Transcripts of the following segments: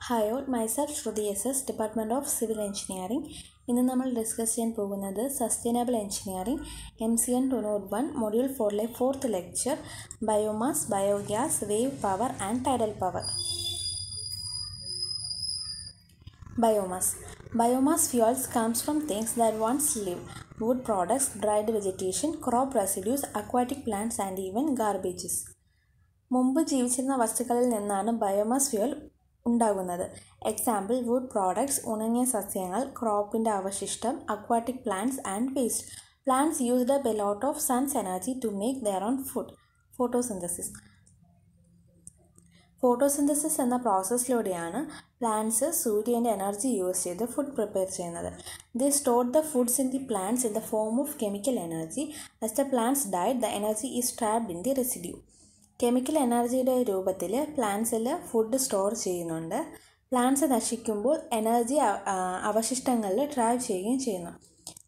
Hi all, myself Shruti SS, Department of Civil Engineering. ഇന്ന് നമ്മൾ discuss ചെയ്യാൻ പോകുന്നത് സസ്റ്റൈനബിൾ എഞ്ചിനീയറിംഗ് MCN 201 മൊഡ്യൂൾ 4ലെ 4th lecture biomass, biogas, wave power and tidal power. Biomass fuels comes from things that once lived: wood products, dried vegetation, crop residues, aquatic plants and even garbages. മുമ്പ് ജീവിച്ചിരുന്ന വസ്തുക്കളിൽ നിന്നാണ് biomass fuel ഉണ്ടാകുന്നത്. Example wood products, ഉണങ്ങിയ സസ്യങ്ങൾ, ക്രോപ്പിൻ്റെ അവശിഷ്ടം, aquatic plants and waste. Plants used up a lot of sun's energy to make their own food. Photosynthesis എന്ന പ്രോസസ്സിലൂടെയാണ് പ്ലാന്റ്സ് സൂര്യൻ്റെ എനർജി യൂസ് ചെയ്ത് ഫുഡ് പ്രിപ്പയർ ചെയ്യുന്നത്. They stored the foods in the plants in the form of chemical energy. As the plants died, the energy is trapped in the residue. Chemical എനർജിയുടെ രൂപത്തിൽ പ്ലാന്റ്സിൽ food store ചെയ്യുന്നുണ്ട്. Plants നശിക്കുമ്പോൾ energy അവശിഷ്ടങ്ങളിൽ trap ചെയ്യുകയും ചെയ്യുന്നു.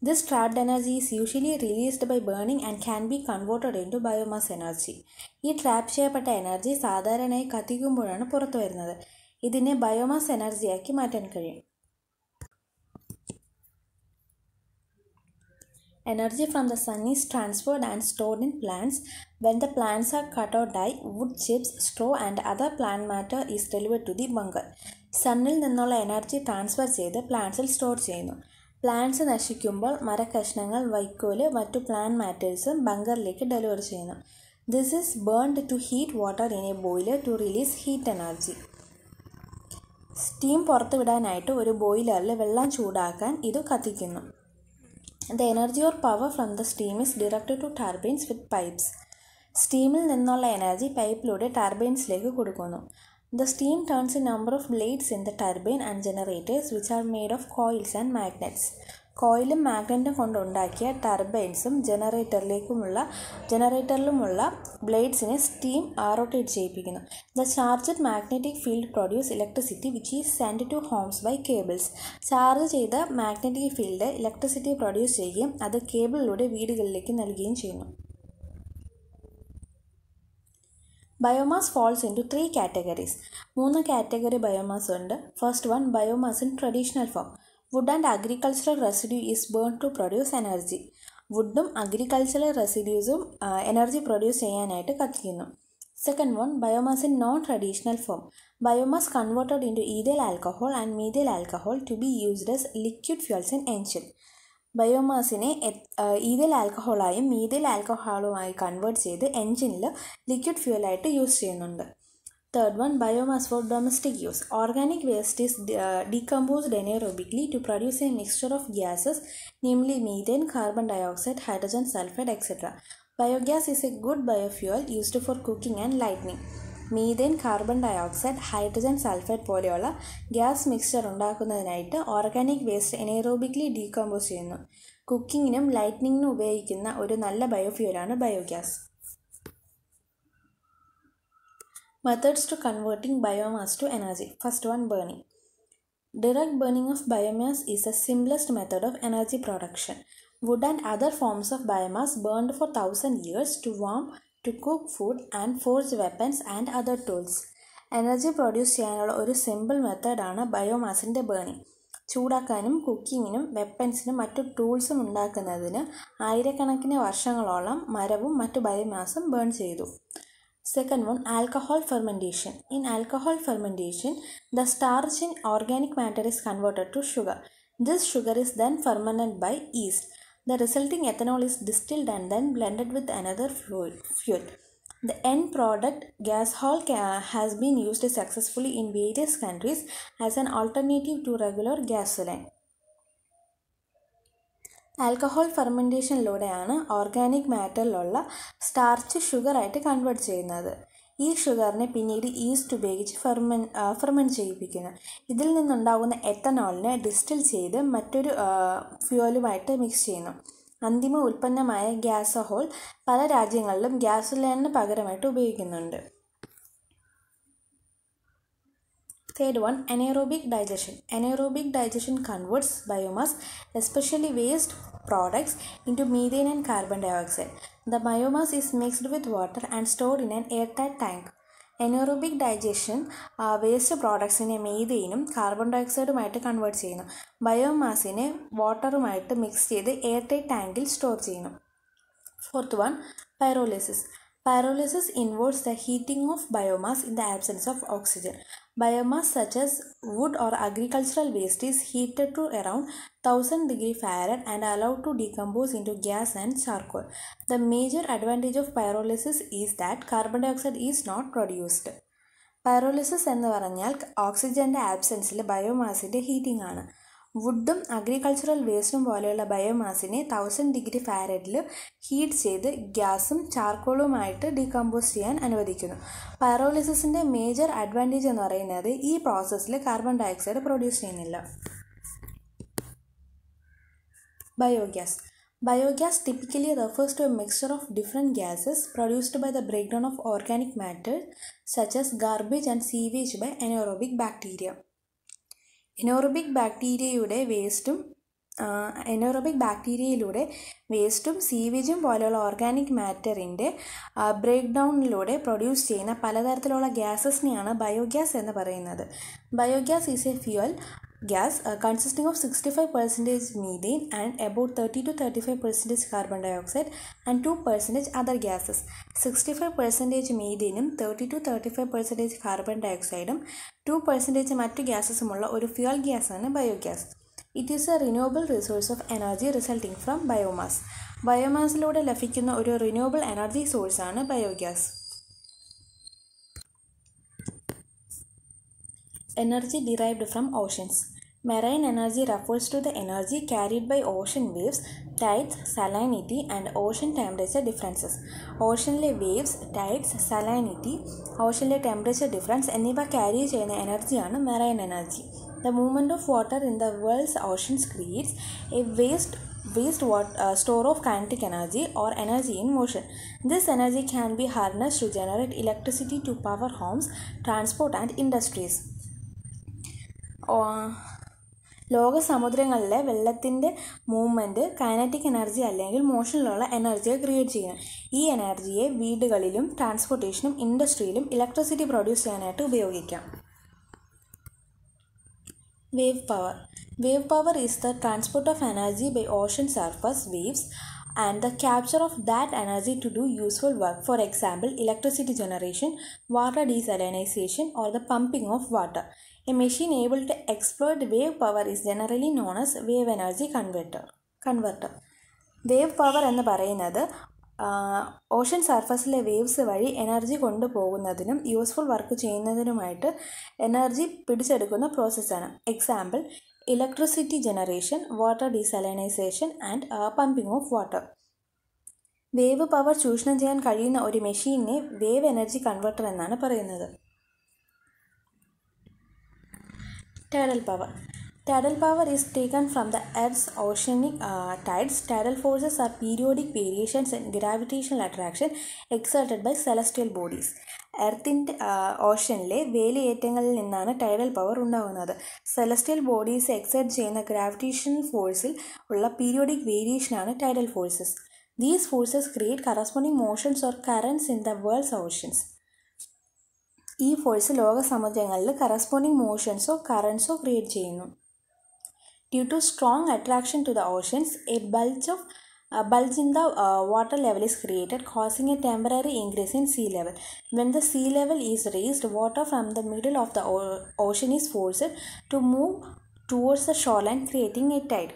This trapped energy is usually released by burning and can be converted into biomass energy. ഈ trap ചെയ്യപ്പെട്ട energy സാധാരണയായി കത്തിക്കുമ്പോഴാണ് പുറത്തു വരുന്നത്. ഇതിനെ ബയോമാസ് എനർജിയാക്കി മാറ്റാൻ കഴിയും. Energy from the sun is transferred and stored in plants. When the plants are cut or die, wood chips, straw and other plant matter is delivered to the bunker. സണ്ണിൽ നിന്നുള്ള energy transfer ചെയ്ത് പ്ലാന്റ്സിൽ store ചെയ്യുന്നു. Plants നശിക്കുമ്പോൾ മരക്കഷ്ണങ്ങൾ, വൈക്കോല്, മറ്റു plant മാറ്റേഴ്സും ബങ്കറിലേക്ക് deliver ചെയ്യുന്നു. This is burned to heat water in a boiler to release heat energy. Steam പുറത്തുവിടാനായിട്ട് ഒരു ബോയിലറിൽ വെള്ളം ചൂടാക്കാൻ ഇത് കത്തിക്കുന്നു. The energy or power from the steam is directed to turbines with pipes. സ്റ്റീമിൽ നിന്നുള്ള എനർജി പൈപ്പിലൂടെ ടർബൈൻസിലേക്ക് കൊടുക്കുന്നു. The steam turns a number of blades in the turbine and generators which are made of coils and magnets. കോയിലും മാഗ്നറ്റും കൊണ്ടുണ്ടാക്കിയ ടർബൈൻസും ജനറേറ്ററിലുമുള്ള ബ്ലേഡ്സിനെ steam rotate ചെയ്യിപ്പിക്കുന്നു. The charged magnetic field produce electricity which is send to homes by cables. Charge ചെയ്ത magnetic field electricity produce ചെയ്യുകയും അത് കേബിളിലൂടെ വീടുകളിലേക്ക് നൽകുകയും ചെയ്യുന്നു. Biomass falls into 3 categories. 3 category biomass ഉണ്ട്. First one, biomass in traditional form. Wood and agricultural residue is burn to produce energy. വുഡും agricultural റെസിഡ്യൂസും എനർജി പ്രൊഡ്യൂസ് ചെയ്യാനായിട്ട് കത്തിക്കുന്നു. Second one, biomass in non traditional form. Biomass converted into ethyl alcohol and methyl alcohol to be used as liquid fuels in engine. ബയോമാസിനെ ethyl ആൽക്കഹോളായും methyl ആൽക്കഹോളുമായി convert ചെയ്ത് എൻജിനിൽ liquid ഫ്യൂലായിട്ട് use ചെയ്യുന്നുണ്ട്. Third one, biomass for domestic use. Organic waste is decomposed anaerobically to produce a mixture of gases, namely methane, carbon dioxide, hydrogen sulfide, etc. Biogas is a good biofuel used for cooking and lighting. Methane, carbon dioxide, hydrogen sulphide പോലെയുള്ള gas mixture ഉണ്ടാക്കുന്നതിനായിട്ട് organic waste anaerobically decompose ചെയ്യുന്നു. കുക്കിങ്ങിനും ലൈറ്റ്നിങ്ങിനും ഉപയോഗിക്കുന്ന ഒരു നല്ല ബയോഫ്യൂലാണ് biogas. Methods to converting biomass to energy. First one, burning. Direct burning of biomass is the simplest method of energy production. Wood and other forms of biomass burned for 1000 years to warm, to cook food and forge weapons and other tools. Energy produce ചെയ്യാനുള്ള ഒരു simple മെത്തേഡാണ് ബയോമാസിൻ്റെ burning. ചൂടാക്കാനും കുക്കിങ്ങിനും വെപ്പൻസിനും മറ്റു ടൂൾസും ഉണ്ടാക്കുന്നതിന് ആയിരക്കണക്കിന് വർഷങ്ങളോളം മരവും മറ്റു ബയോമാസും burn ചെയ്തു. Second one, alcohol fermentation. In alcohol fermentation, the starch in organic matter is converted to sugar. This sugar is then fermented by yeast. The resulting ethanol is distilled and then blended with another fuel. The end product, gasohol, has been used successfully in various countries as an alternative to regular gasoline. Alcohol ഫെർമെൻറ്റേഷനിലൂടെയാണ് organic മാറ്ററിലുള്ള starch ഷുഗറായിട്ട് convert ചെയ്യുന്നത്. ഈ ഷുഗറിനെ പിന്നീട് east ഉപയോഗിച്ച് ferment ചെയ്യിപ്പിക്കുന്നു. ഇതിൽ നിന്നുണ്ടാകുന്ന എത്തനോളിനെ distil ചെയ്ത് മറ്റൊരു ഫ്യൂവലുമായിട്ട് മിക്സ് ചെയ്യുന്നു. അന്തിമ ഉൽപ്പന്നമായ ഗ്യാസോഹോൾ പല രാജ്യങ്ങളിലും ഗ്യാസോലിന് പകരമായിട്ട് ഉപയോഗിക്കുന്നുണ്ട്. Third one, anaerobic digestion. Anaerobic digestion converts biomass, especially waste products, into methane and carbon dioxide. The biomass is mixed with water and stored in an airtight tank. Anaerobic digestion waste പ്രോഡക്ട്സിനെ മീഥെയിനും carbon ഡയോക്സൈഡുമായിട്ട് convert ചെയ്യുന്നു. ബയോമാസിനെ വാട്ടറുമായിട്ട് mix ചെയ്ത് airtight ടാങ്കിൽ store ചെയ്യുന്നു. Fourth one, pyrolysis. Pyrolysis involves the heating of biomass in the absence of oxygen. Biomass such as wood or agricultural waste is heated to around 1000 degree Fahrenheit and allowed to decompose into gas and charcoal. The major advantage of pyrolysis is that carbon dioxide is not produced. Pyrolysis എന്ന് പറഞ്ഞാൽ ഓക്സിജൻ്റെ ആബ്സെൻസിൽ ബയോമാസിൻ്റെ heating ആണ്. വുഡും agricultural വേസ്റ്റും പോലെയുള്ള ബയോമാസിനെ 1000 degree ഫാരഡിൽ heat ചെയ്ത് ഗ്യാസും ചാർക്കോളുമായിട്ട് decompose ചെയ്യാൻ അനുവദിക്കുന്നു. പൈറോലിസിസിൻ്റെ മേജർ അഡ്വാൻറ്റേജ് എന്ന് പറയുന്നത് ഈ പ്രോസസ്സിൽ കാർബൺ ഡയോക്സൈഡ് പ്രൊഡ്യൂസ് ചെയ്യുന്നില്ല. Biogas. Biogas typically refers to a mixture of different gases produced by the breakdown of organic matter such as garbage and sewage by anaerobic bacteria. Anaerobic ബാക്ടീരിയയിലൂടെ വേസ്റ്റും സീവേജും പോലെയുള്ള organic മാറ്ററിൻ്റെ break ഡൗണിലൂടെ produce ചെയ്യുന്ന പലതരത്തിലുള്ള ഗ്യാസസിനെയാണ് biogas എന്ന് പറയുന്നത്. Biogas is A fuel gas consisting of 65% methane and about 30-35% carbon dioxide and 2% other gases. 65% methaneum 30-35% carbon dioxide 2% മറ്റു ഗ്യാസസുമുള്ള ഒരു fuel ഗ്യാസാണ് biogas. It is a renewable resource of energy resulting from biomass. ബയോമാസിലൂടെ ലഭിക്കുന്ന ഒരു renewable energy സോഴ്സാണ് biogas. Energy derived from oceans. Marine energy refers to the energy carried by ocean waves, tides, salinity and ocean temperature differences. ഓഷനിലെ waves, tides, salinity, ഓഷനിലെ temperature difference എന്നിവ carry ചെയ്യുന്ന എനർജിയാണ് marine energy. The movement of water in the world's oceans creates a waste store of kinetic energy or energy in motion. This energy can be harnessed to generate electricity to power homes, transport and industries. ലോക സമുദ്രങ്ങളിലെ വെള്ളത്തിൻ്റെ movement kinetic energy അല്ലെങ്കിൽ മോഷനിലുള്ള എനർജിയെ create ചെയ്യും. ഈ എനർജിയെ വീടുകളിലും ട്രാൻസ്പോർട്ടേഷനും ഇൻഡസ്ട്രിയിലും electricity produce ചെയ്യാനായിട്ട് ഉപയോഗിക്കാം. Wave power. Wave power is the transport of energy by ocean surface waves and the capture of that energy to do useful work. For example, electricity generation, water desalination or the pumping of water. A machine able to exploit wave power is generally known as wave energy converter. Wave power എന്ന് പറയുന്നത് ocean സർഫസിലെ waves വഴി energy കൊണ്ടുപോകുന്നതിനും useful work ചെയ്യുന്നതിനുമായിട്ട് energy പിടിച്ചെടുക്കുന്ന പ്രോസസ്സാണ്. Example electricity generation, water desalination and pumping of water. Wave power ചൂഷണം ചെയ്യാൻ കഴിയുന്ന ഒരു മെഷീനെ വേവ് എനർജി കൺവെർട്ടർ എന്നാണ് പറയുന്നത്. Tidal power. Tidal power is taken from the Earth's oceanic tides. Tidal forces are periodic variations in gravitational attraction exerted by celestial bodies. എർത്തിൻ്റെ ഓഷനിലെ വേലിയേറ്റങ്ങളിൽ നിന്നാണ് tidal power ഉണ്ടാകുന്നത്. സെലസ്റ്റിയൽ ബോഡീസ് എക്സെർട്ട് ചെയ്യുന്ന gravitational ഫോഴ്സിൽ ഉള്ള periodic വേരിയേഷനാണ് tidal forces. These forces create corresponding motions or currents in the world's oceans. ഈ force ലോക സമുദ്രങ്ങളിൽ കറസ്പോണ്ടിങ് മോഷൻസോ കറൻസോ ക്രിയേറ്റ് ചെയ്യുന്നു. Due to strong attraction to the oceans, a bulge in the water level is created, causing a temporary increase in sea level. When the sea level is raised, water from the middle of the ocean is forced to move towards the shoreline, creating a tide.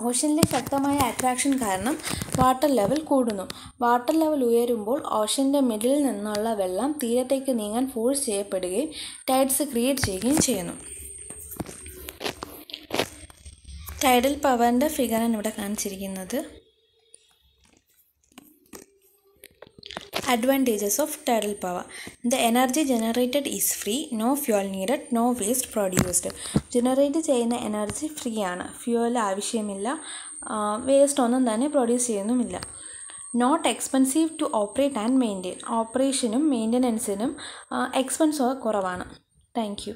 ഓഷനിലെ ശക്തമായ attraction കാരണം water level കൂടുന്നു. Water level ഉയരുമ്പോൾ ഓഷൻ്റെ മിഡിലിൽ നിന്നുള്ള വെള്ളം തീരത്തേക്ക് നീങ്ങാൻ force ചെയ്യപ്പെടുകയും tides create ചെയ്യുകയും ചെയ്യുന്നു. ടൈഡൽ പവറിൻ്റെ ഫിഗറാണ് ഇവിടെ കാണിച്ചിരിക്കുന്നത്. Advantages of tidal power. The energy generated is free, no fuel needed, no waste produced. Generate ചെയ്യുന്ന എനർജി ഫ്രീ ആണ്, ഫ്യൂവൽ ആവശ്യമില്ല, വേസ്റ്റ് ഒന്നും തന്നെ പ്രൊഡ്യൂസ് ചെയ്യുന്നുമില്ല. Not expensive to operate and maintain. ഓപ്പറേഷനും മെയിൻ്റനൻസിനും എക്സ്പെൻസ് കുറവാണ്. Thank U.